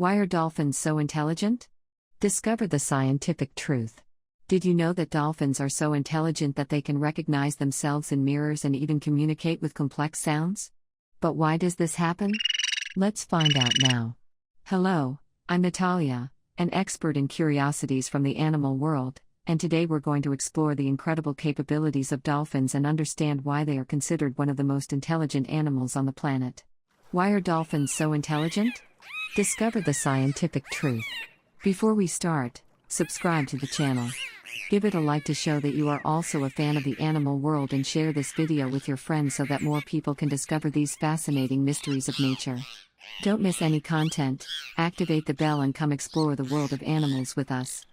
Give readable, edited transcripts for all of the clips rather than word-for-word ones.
Why are dolphins so intelligent? Discover the scientific truth. Did you know that dolphins are so intelligent that they can recognize themselves in mirrors and even communicate with complex sounds? But why does this happen? Let's find out now. Hello, I'm Natalia, an expert in curiosities from the animal world, and today we're going to explore the incredible capabilities of dolphins and understand why they are considered one of the most intelligent animals on the planet. Why are dolphins so intelligent? Discover the scientific truth. Before we start, subscribe to the channel. Give it a like to show that you are also a fan of the animal world and share this video with your friends so that more people can discover these fascinating mysteries of nature. Don't miss any content, activate the bell and come explore the world of animals with us.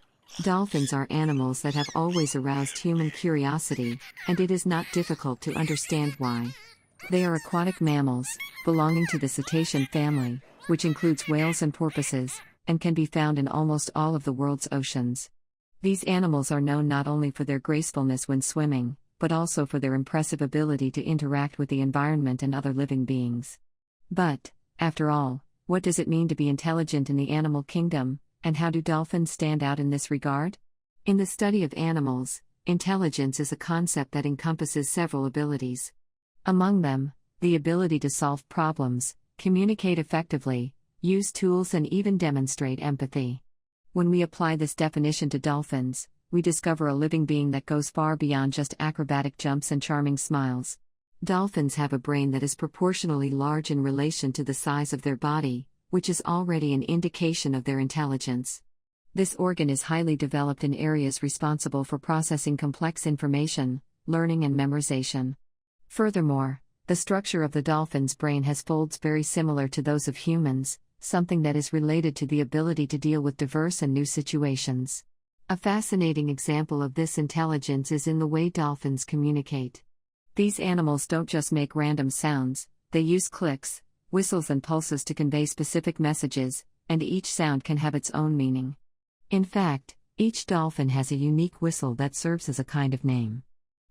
Dolphins are animals that have always aroused human curiosity, and it is not difficult to understand why. They are aquatic mammals, belonging to the cetacean family, which includes whales and porpoises, and can be found in almost all of the world's oceans. These animals are known not only for their gracefulness when swimming, but also for their impressive ability to interact with the environment and other living beings. But, after all, what does it mean to be intelligent in the animal kingdom, and how do dolphins stand out in this regard? In the study of animals, intelligence is a concept that encompasses several abilities. Among them, the ability to solve problems, communicate effectively, use tools and even demonstrate empathy. When we apply this definition to dolphins, we discover a living being that goes far beyond just acrobatic jumps and charming smiles. Dolphins have a brain that is proportionally large in relation to the size of their body, which is already an indication of their intelligence. This organ is highly developed in areas responsible for processing complex information, learning and memorization. Furthermore, the structure of the dolphin's brain has folds very similar to those of humans, something that is related to the ability to deal with diverse and new situations. A fascinating example of this intelligence is in the way dolphins communicate. These animals don't just make random sounds, they use clicks, whistles and pulses to convey specific messages, and each sound can have its own meaning. In fact, each dolphin has a unique whistle that serves as a kind of name.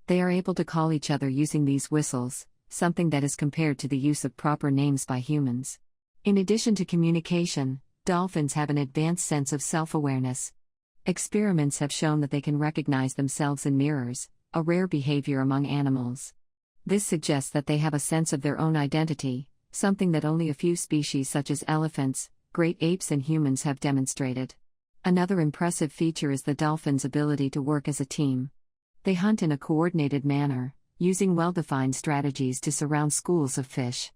They are able to call each other using these whistles, something that is compared to the use of proper names by humans. In addition to communication, dolphins have an advanced sense of self-awareness. Experiments have shown that they can recognize themselves in mirrors, a rare behavior among animals. This suggests that they have a sense of their own identity, something that only a few species such as elephants, great apes and humans have demonstrated. Another impressive feature is the dolphin's ability to work as a team. They hunt in a coordinated manner, using well-defined strategies to surround schools of fish.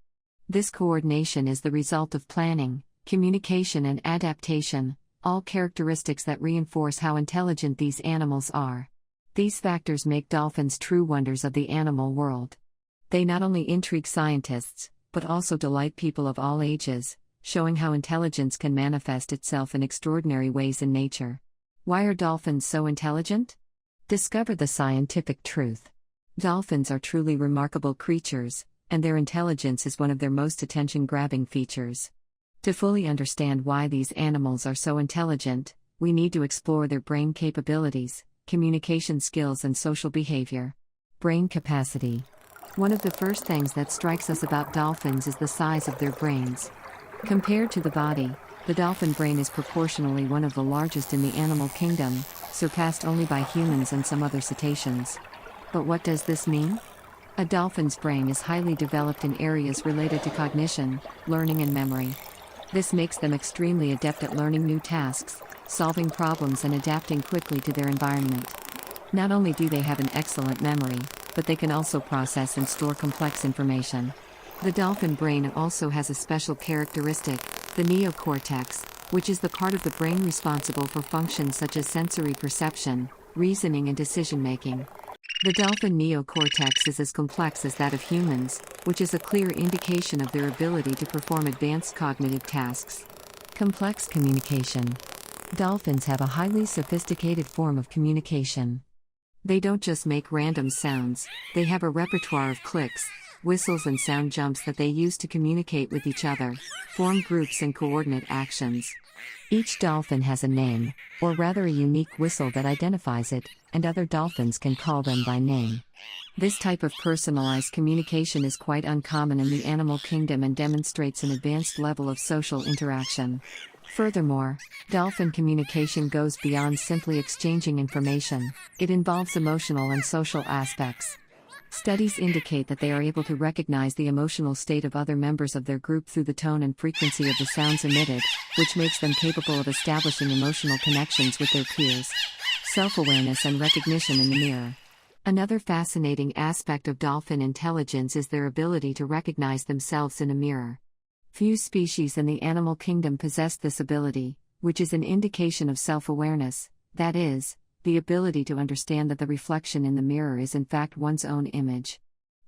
This coordination is the result of planning, communication and adaptation, all characteristics that reinforce how intelligent these animals are. These factors make dolphins true wonders of the animal world. They not only intrigue scientists, but also delight people of all ages, showing how intelligence can manifest itself in extraordinary ways in nature. Why are dolphins so intelligent? Discover the scientific truth. Dolphins are truly remarkable creatures, and their intelligence is one of their most attention-grabbing features. To fully understand why these animals are so intelligent, we need to explore their brain capabilities, communication skills and social behavior. Brain capacity. One of the first things that strikes us about dolphins is the size of their brains. Compared to the body, the dolphin brain is proportionally one of the largest in the animal kingdom, surpassed only by humans and some other cetaceans. But what does this mean? A dolphin's brain is highly developed in areas related to cognition, learning and memory. This makes them extremely adept at learning new tasks, solving problems and adapting quickly to their environment. Not only do they have an excellent memory, but they can also process and store complex information. The dolphin brain also has a special characteristic, the neocortex, which is the part of the brain responsible for functions such as sensory perception, reasoning and decision-making. The dolphin neocortex is as complex as that of humans, which is a clear indication of their ability to perform advanced cognitive tasks. Complex communication. Dolphins have a highly sophisticated form of communication. They don't just make random sounds, they have a repertoire of clicks, whistles and sound jumps that they use to communicate with each other, form groups and coordinate actions. Each dolphin has a name, or rather a unique whistle that identifies it, and other dolphins can call them by name. This type of personalized communication is quite uncommon in the animal kingdom and demonstrates an advanced level of social interaction. Furthermore, dolphin communication goes beyond simply exchanging information, it involves emotional and social aspects. Studies indicate that they are able to recognize the emotional state of other members of their group through the tone and frequency of the sounds emitted, which makes them capable of establishing emotional connections with their peers. Self-awareness and recognition in the mirror. Another fascinating aspect of dolphin intelligence is their ability to recognize themselves in a mirror. Few species in the animal kingdom possess this ability, which is an indication of self-awareness, that is, the ability to understand that the reflection in the mirror is in fact one's own image.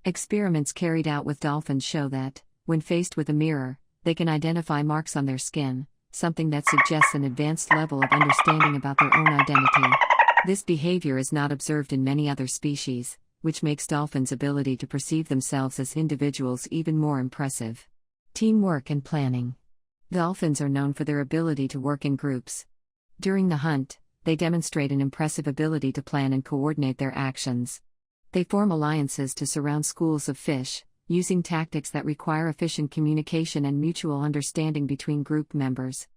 Experiments carried out with dolphins show that, when faced with a mirror, they can identify marks on their skin, something that suggests an advanced level of understanding about their own identity. This behavior is not observed in many other species, which makes dolphins' ability to perceive themselves as individuals even more impressive. Teamwork and planning. Dolphins are known for their ability to work in groups. During the hunt, they demonstrate an impressive ability to plan and coordinate their actions. They form alliances to surround schools of fish, using tactics that require efficient communication and mutual understanding between group members.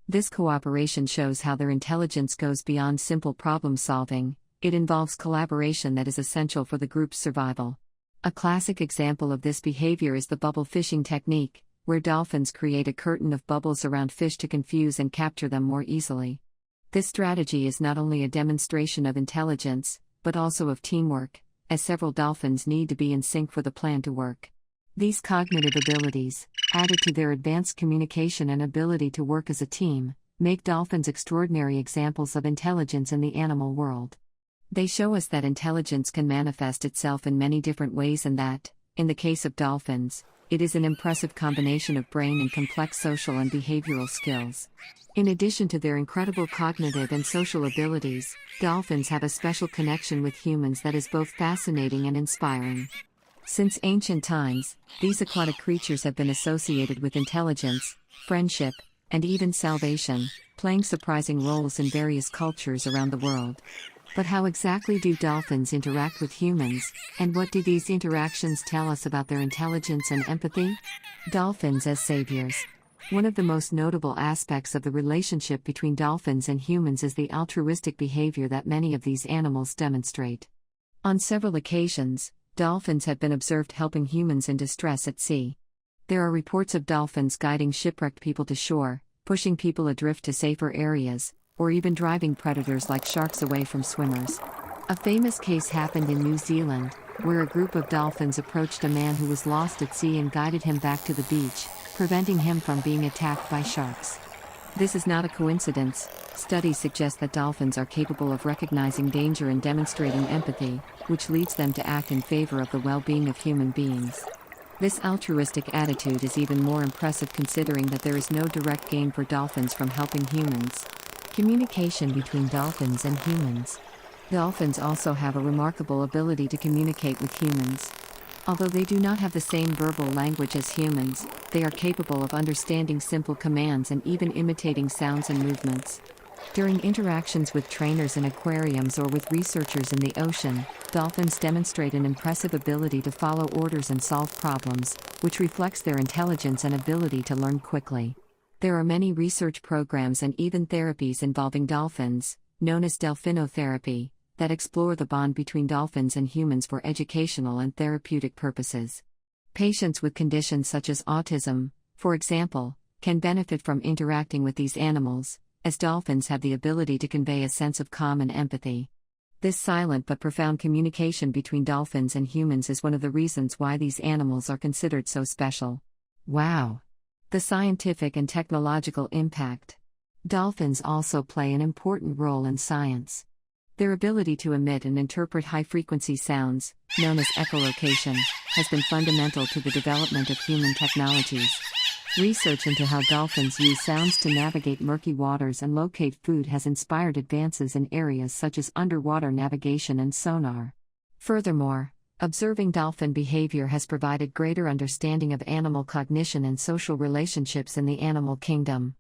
This cooperation shows how their intelligence goes beyond simple problem solving, it involves collaboration that is essential for the group's survival. A classic example of this behavior is the bubble fishing technique, where dolphins create a curtain of bubbles around fish to confuse and capture them more easily. This strategy is not only a demonstration of intelligence, but also of teamwork, as several dolphins need to be in sync for the plan to work. These cognitive abilities, added to their advanced communication and ability to work as a team, make dolphins extraordinary examples of intelligence in the animal world. They show us that intelligence can manifest itself in many different ways and that, in the case of dolphins, it is an impressive combination of brain and complex social and behavioral skills. In addition to their incredible cognitive and social abilities, dolphins have a special connection with humans that is both fascinating and inspiring. Since ancient times, these aquatic creatures have been associated with intelligence, friendship, and even salvation, playing surprising roles in various cultures around the world. But how exactly do dolphins interact with humans, and what do these interactions tell us about their intelligence and empathy? Dolphins as saviors. One of the most notable aspects of the relationship between dolphins and humans is the altruistic behavior that many of these animals demonstrate. On several occasions, dolphins have been observed helping humans in distress at sea. There are reports of dolphins guiding shipwrecked people to shore, pushing people adrift to safer areas, or even driving predators like sharks away from swimmers. A famous case happened in New Zealand, where a group of dolphins approached a man who was lost at sea and guided him back to the beach, preventing him from being attacked by sharks. This is not a coincidence. Studies suggest that dolphins are capable of recognizing danger and demonstrating empathy, which leads them to act in favor of the well-being of human beings. This altruistic attitude is even more impressive considering that there is no direct gain for dolphins from helping humans. Communication between dolphins and humans. Dolphins also have a remarkable ability to communicate with humans. Although they do not have the same verbal language as humans, they are capable of understanding simple commands and even imitating sounds and movements. During interactions with trainers in aquariums or with researchers in the ocean, dolphins demonstrate an impressive ability to follow orders and solve problems, which reflects their intelligence and ability to learn quickly. There are many research programs and even therapies involving dolphins, known as delphinotherapy, that explore the bond between dolphins and humans for educational and therapeutic purposes. Patients with conditions such as autism, for example, can benefit from interacting with these animals, as dolphins have the ability to convey a sense of calm and empathy. This silent but profound communication between dolphins and humans is one of the reasons why these animals are considered so special. Wow! The scientific and technological impact. Dolphins also play an important role in science. Their ability to emit and interpret high-frequency sounds, known as echolocation, has been fundamental to the development of human technologies. Research into how dolphins use sounds to navigate murky waters and locate food has inspired advances in areas such as underwater navigation and sonar. Furthermore, observing dolphin behavior has provided greater understanding of animal cognition and social relationships in the animal kingdom.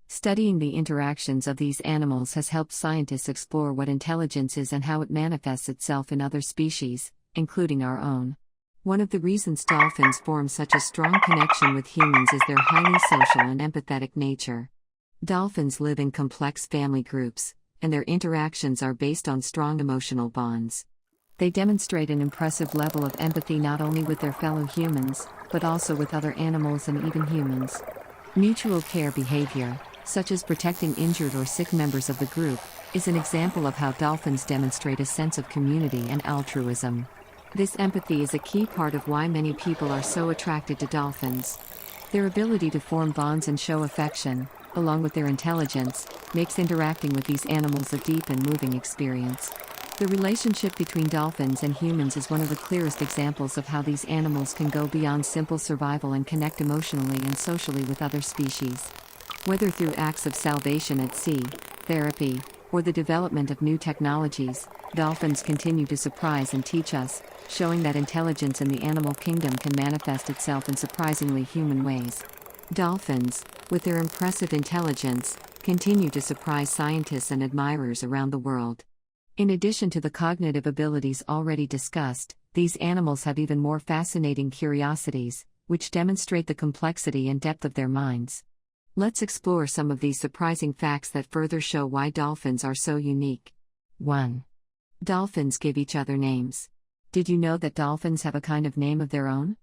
Studying the interactions of these animals has helped scientists explore what intelligence is and how it manifests itself in other species, including our own. One of the reasons dolphins form such a strong connection with humans is their highly social and empathetic nature. Dolphins live in complex family groups, and their interactions are based on strong emotional bonds. They demonstrate an impressive level of empathy not only with their fellow humans, but also with other animals and even humans. Mutual care behavior, such as protecting injured or sick members of the group, is an example of how dolphins demonstrate a sense of community and altruism. This empathy is a key part of why many people are so attracted to dolphins. Their ability to form bonds and show affection, along with their intelligence, makes interacting with these animals a deep and moving experience. The relationship between dolphins and humans is one of the clearest examples of how these animals can go beyond simple survival and connect emotionally and socially with other species. Whether through acts of salvation at sea, therapy, or the development of new technologies, dolphins continue to surprise and teach us, showing that intelligence in the animal kingdom can manifest itself in surprisingly human ways. Dolphins, with their impressive intelligence, continue to surprise scientists and admirers around the world. In addition to the cognitive abilities already discussed, these animals have even more fascinating curiosities, which demonstrate the complexity and depth of their minds. Let's explore some of these surprising facts that further show why dolphins are so unique. 1. Dolphins give each other names. Did you know that dolphins have a kind of name of their own?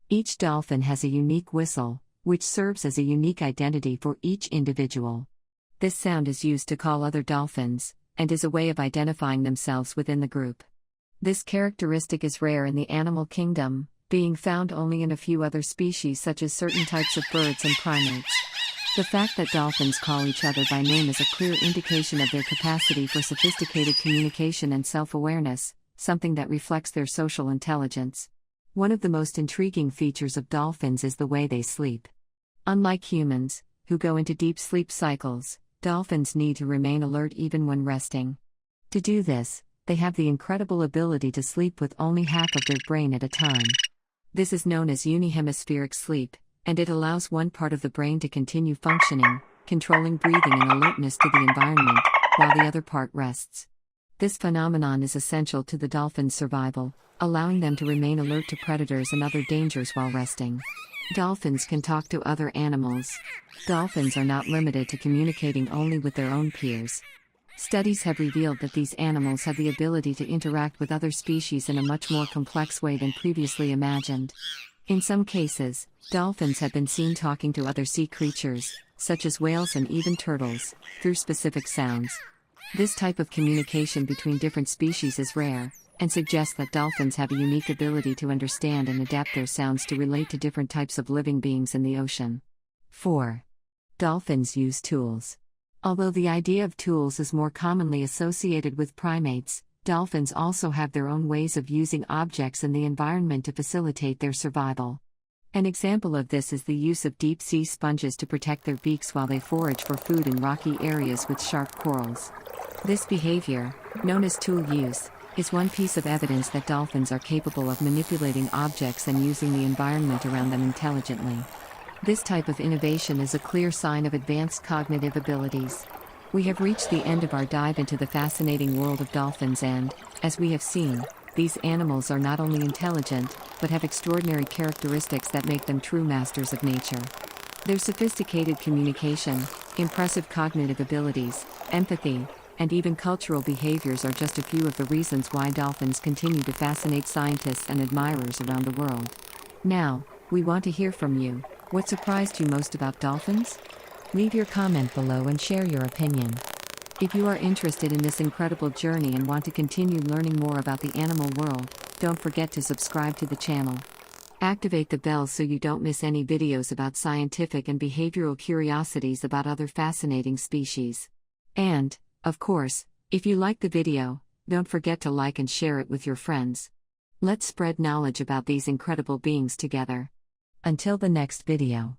Each dolphin has a unique whistle, which serves as a unique identity for each individual. This sound is used to call other dolphins, and is a way of identifying themselves within the group. This characteristic is rare in the animal kingdom, being found only in a few other species such as certain types of birds and primates. The fact that dolphins call each other by name is a clear indication of their capacity for sophisticated communication and self-awareness, something that reflects their social intelligence. One of the most intriguing features of dolphins is the way they sleep. Unlike humans, who go into deep sleep cycles, dolphins need to remain alert even when resting. To do this, they have the incredible ability to sleep with only half of their brain at a time. This is known as unihemispheric sleep, and it allows one part of the brain to continue functioning, controlling breathing and alertness to the environment, while the other part rests. This phenomenon is essential to the dolphin's survival, allowing them to remain alert to predators and other dangers while resting. Dolphins can talk to other animals. Dolphins are not limited to communicating only with their own peers. Studies have revealed that these animals have the ability to interact with other species in a much more complex way than previously imagined. In some cases, dolphins have been seen talking to other sea creatures, such as whales and even turtles, through specific sounds. This type of communication between different species is rare, and suggests that dolphins have a unique ability to understand and adapt their sounds to relate to different types of living beings in the ocean. 4. Dolphins use tools. Although the idea of tools is more commonly associated with primates, dolphins also have their own ways of using objects in the environment to facilitate their survival. An example of this is the use of deep-sea sponges to protect their beaks while they forage for food in rocky areas with sharp corals. This behavior, known as tool use, is one piece of evidence that dolphins are capable of manipulating objects and using the environment around them intelligently. This type of innovation is a clear sign of advanced cognitive abilities. We have reached the end of our dive into the fascinating world of dolphins and, as we have seen, these animals are not only intelligent, but have extraordinary characteristics that make them true masters of nature. Their sophisticated communication, impressive cognitive abilities, empathy, and even cultural behaviors are just a few of the reasons why dolphins continue to fascinate scientists and admirers around the world. Now, we want to hear from you. What surprised you most about dolphins? Leave your comment below and share your opinion. If you are interested in this incredible journey and want to continue learning more about the animal world, don't forget to subscribe to the channel. Activate the bell so you don't miss any videos about scientific and behavioral curiosities about other fascinating species. And, of course, if you like the video, don't forget to like and share it with your friends. Let's spread knowledge about these incredible beings together. Until the next video.